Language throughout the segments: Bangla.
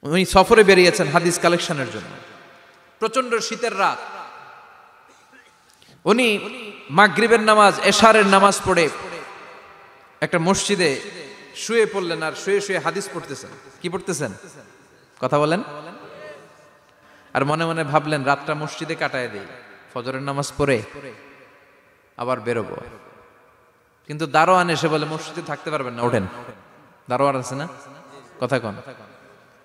উনি সফরে বেরিয়েছেন হাদিস কালেকশনের জন্য। প্রচন্ড শীতের রাত, উনি মাগরিবের নামাজ, এশারের নামাজ পড়ে একটা মসজিদে শুয়ে পড়লেন, আর শুয়ে শুয়ে হাদিস পড়তেছেন। কি পড়তেছেন? কথা বলেন। আর মনে মনে ভাবলেন রাতটা মসজিদে কাটায় দেই, ফজরের নামাজ পড়ে আবার বেরোবো। কিন্তু দারোয়ান এসে বলে মসজিদে থাকতে পারবেন না, ওঠেন। দারোয়ান আছে না? কথা কন।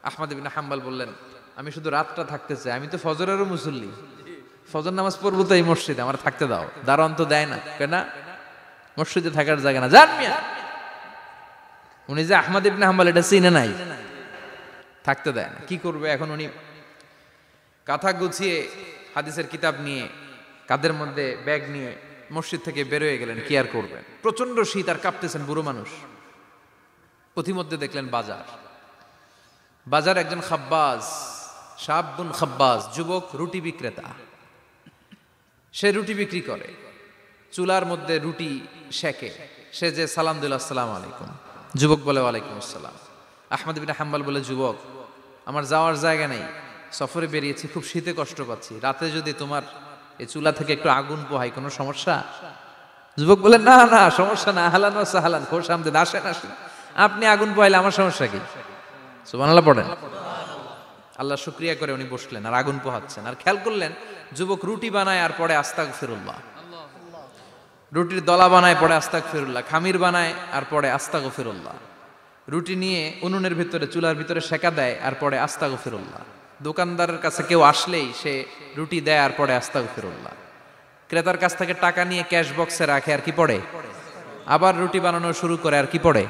আহমদ ইবনে হাম্বল বললেন, আমি শুধু রাতটা থাকতে চাই, আমি তো ফজরেরও মুসল্লি, ফজর নামাজ পড়বো তো এই মসজিদে, আমার থাকতে দাও। দারোয়ান তো দেয় না, কেন? মসজিদে থাকার জায়গা না, যান মিয়া। উনি যে আহমদ ইবনে হাম্বল এটা চিনে নাই, থাকতে দেয় না। কি করবে এখন? উনি কাঁথা গুছিয়ে হাদিসের কিতাব নিয়ে কাঁধের মধ্যে ব্যাগ নিয়ে মসজিদ থেকে বেরোয় গেলেন। কি আর করবেন, প্রচন্ড শীত, আর কাঁপতেছেন, বুড়ো মানুষ। পথিমধ্যে দেখলেন বাজার। বাজার একজন খাব্বাজ, শাবুন খাব্বাজ, যুবক রুটি বিক্রেতা। সে রুটি বিক্রি করে, চুলার মধ্যে রুটি সেকে। সে যে সালাম দিল, আসসালামু আলাইকুম। যুবক বলে, ওয়ালাইকুম আসসালাম। আহমদ ইবনে হাম্বল বলে, যুবক আমার যাওয়ার জায়গা নেই, সফরে বেরিয়েছি, খুব শীতে কষ্ট পাচ্ছি, রাতে যদি তোমার এই চুলা থেকে একটু আগুন পোহাই কোনো সমস্যা? যুবক বলে, না না সমস্যা না, আহলান ওয়া সাহলান, খোশ আমদেদ, আসেন আসেন, আপনি আগুন পোহাইলে আমার সমস্যা কি? সুবহানাল্লাহ পড়েন। আল্লাহ শুকরিয়া করে উনি বসলেন আর আগুন পোহাচ্ছেন। আর খেয়াল করলেন যুবক রুটি বানায় আর পড়ে আস্তাগফিরুল্লাহ, রুটির দলা বানায় পড়ে আস্তাগফিরুল্লাহ, খামির বানায় আর পড়ে আস্তাগফিরুল্লাহ, রুটি নিয়ে উনুনের ভিতরে চুলার ভিতরে সেকা দেয় আর পড়ে আস্তাগফিরুল্লাহ। দোকানদারের কাছে কেউ আসলেই সে রুটি দেয় আর পড়ে আস্তাগফিরুল্লাহ। ক্রেতার কাছ থেকে টাকা নিয়ে ক্যাশ বক্সে রাখে আর কি পড়ে? আবার রুটি বানানো শুরু করে আর কি পড়ে?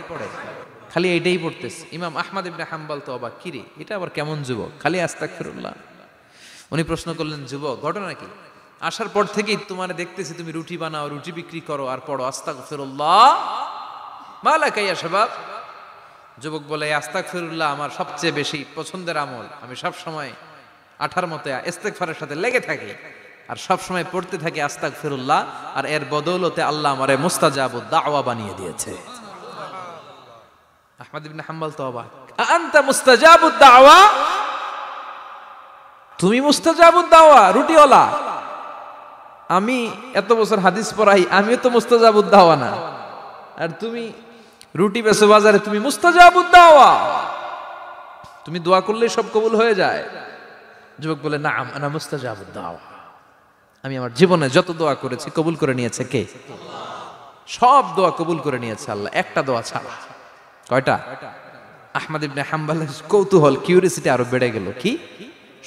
খালি এইটাই পড়তেছে। ইমাম আহমদ ইবনে হাম্বল তো অবাক, কিরে এটা আবার কেমন যুবক, খালি আস্তাগফিরুল্লাহ। উনি প্রশ্ন করলেন, যুবক ঘটনা কি? আসার পর থেকেই তোমার দেখতেছি তুমি রুটি বানাও, রুটি বিক্রি করো আর পড়ো আস্তাগফিরুল্লাহ, মালাকা ইয়া শাবাব। যুবক বলে, আস্তাগফিরুল্লাহ আমার সবচেয়ে বেশি পছন্দের আমল, আমি সব সময় আঠার মতো ইস্তেগফারের সাথে লেগে থাকি আর সব সময় পড়তে থাকি আস্তাগফিরুল্লাহ, আর এর বদৌলতে আল্লাহ আমারে মুস্তাজাবুদ দাওয়া বানিয়ে দিয়েছে। আহমদ ইবনে হাম্বল তো অবাক, আনতা মুস্তাজাবুদ দাওয়া, তুমি মুস্তাজাবুদ দাওয়া, রুটিওয়ালা। আমি এত বছর হাদিস পড়াই, আমিও তো মুস্তাজাবুদ দাওয়া না, আর তুমি রুটি বেচো বাজারে, তুমি মুস্তাজাবুদ দাওয়া, তুমি দোয়া করলেই সব কবুল হয়ে যায়। যুবক বলে, নাম আনা মুস্তাজাবুদ দাওয়া, আমি আমার জীবনে যত দোয়া করেছি কবুল করে নিয়েছে কে? সব দোয়া কবুল করে নিয়েছে আল্লাহ, একটা দোয়া ছাড়া। কয়টা? আহমদ ইবনে হাম্বলের কৌতূহল, কিউরিসিটি আরো বেড়ে গেল। কি?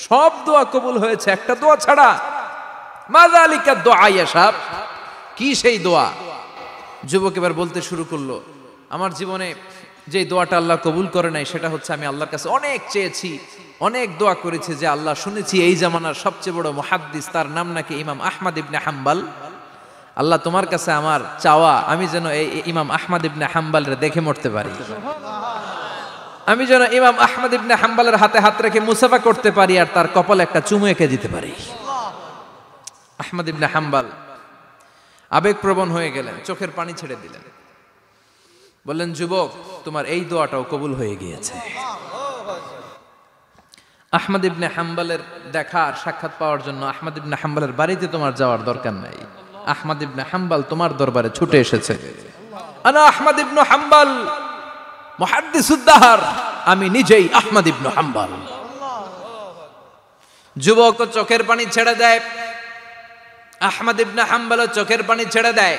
সব দোয়া কবুল হয়েছে, একটা দোয়া ছাড়া। মাযালিকা দোয়া ইয়া শাব, কি সেই দোয়া? যুবক এবার বলতে শুরু করলো, আমার জীবনে যে দোয়াটা আল্লাহ কবুল করে নাই সেটা হচ্ছে আমি আল্লাহর কাছে অনেক চেয়েছি, অনেক দোয়া করেছি যে আল্লাহ, শুনেছি এই জামানার সবচেয়ে বড় মুহাদ্দিস, তার নাম নাকি ইমাম আহমদ ইবনে হাম্বল। আল্লাহ তোমার কাছে আমার চাওয়া, আমি যেন এই ইমাম আহমদ ইবনে হাম্বলের দেখে মরতে পারি, আমি যেন ইমাম আহমদ ইবনে হাম্বলের হাতে হাত রেখে মুসাফা করতে পারি আর তার কপালে একটা চুমু এঁকে দিতে পারি। আহমদ ইবনে হাম্বল আবেগপ্রবণ হয়ে গেলেন, চোখের পানি ছেড়ে দিলেন, বললেন, যুবক তোমার এই দোয়াটাও কবুল হয়ে গিয়েছে। আহমদ ইবনে হাম্বলের দেখার সাক্ষাৎ পাওয়ার জন্য আহমদ ইবনে হাম্বলের বাড়িতে তোমার যাওয়ার দরকার নাই, আহমদ ইবনে হাম্বল তোমার দরবারে ছুটে এসেছে। আনা আহমদ ইবনে হাম্বল মুহাদ্দিসুদ দাহর, আমি নিজেই আহমদ ইবনে হাম্বল। যুবক চোখের পানি ছেড়ে দেয়, আহমদ ইবনে হাম্বল চোখের পানি ছেড়ে দেয়।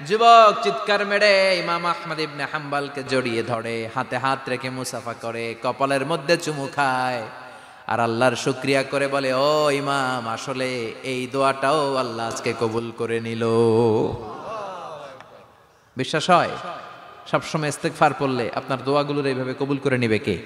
যুবক চিৎকার মেরে ইমাম আহমদ ইবনে হাম্বলকে জড়িয়ে ধরে, হাতে হাত রেখে মুসাফা করে, কপালের মধ্যে চুমু খায় আর আল্লাহর শুকরিয়া করে বলে, ও ইমাম, আসলে এই দোয়াটাও আল্লাহ আজকে কবুল করে নিল। বিশ্বাস হয়? সবসময় ইস্তেগফার পড়লে আপনার দোয়াগুলোর এইভাবে কবুল করে নিবে কে?